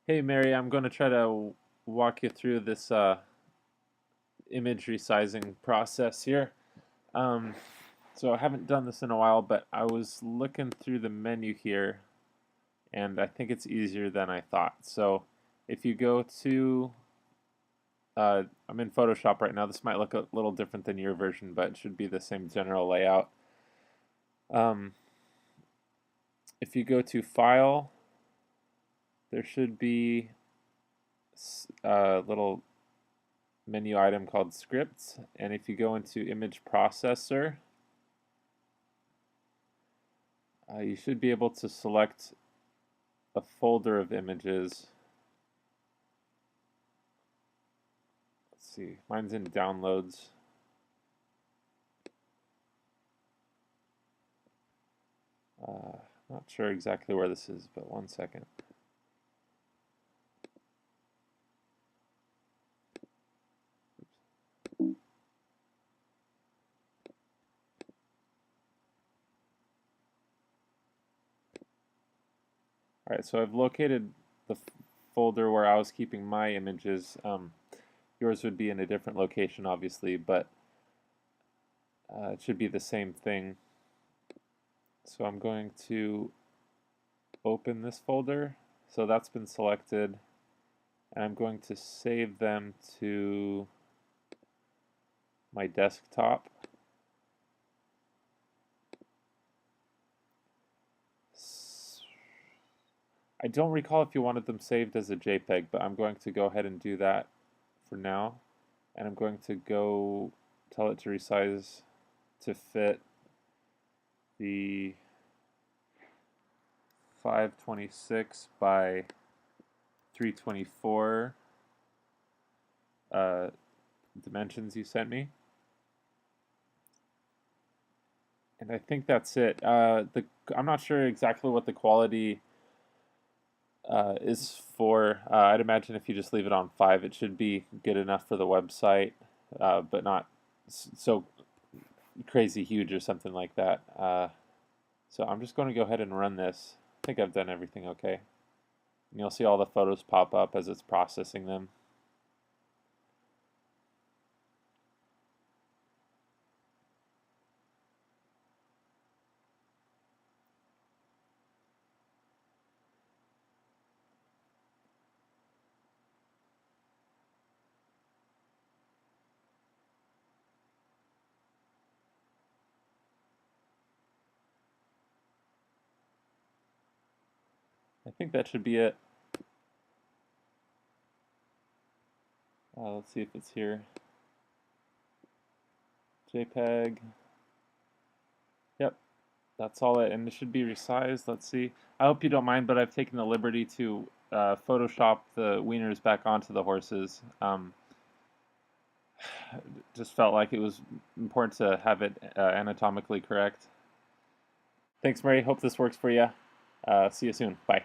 Hey Mary, I'm going to try to walk you through this image resizing process here. Um, so I haven't done this in a while, but I was looking through the menu here, and I think it's easier than I thought. So if you go to, I'm in Photoshop right now. This might look a little different than your version, but it should be the same general layout. Um, if you go to File, there should be a little menu item called Scripts, and if you go into Image Processor, you should be able to select a folder of images. Let's see, mine's in Downloads. Not sure exactly where this is, but one second. Alright, so I've located the folder where I was keeping my images. Yours would be in a different location, obviously, but it should be the same thing. So I'm going to open this folder. So that's been selected, and I'm going to save them to my desktop. I don't recall if you wanted them saved as a JPEG, but I'm going to go ahead and do that for now. And I'm going to go tell it to resize to fit the 526 by 324 dimensions you sent me. And I think that's it. I'm not sure exactly what the quality is for. I'd imagine if you just leave it on 5, it should be good enough for the website, but not so crazy huge or something like that. So I'm just going to go ahead and run this. I think I've done everything okay. And you'll see all the photos pop up as it's processing them. I think that should be it. Let's see if it's here. JPEG. Yep, that's all it, and it should be resized. Let's see. I hope you don't mind, but I've taken the liberty to Photoshop the wieners back onto the horses. Just felt like it was important to have it anatomically correct. Thanks, Mary. Hope this works for you. See you soon. Bye.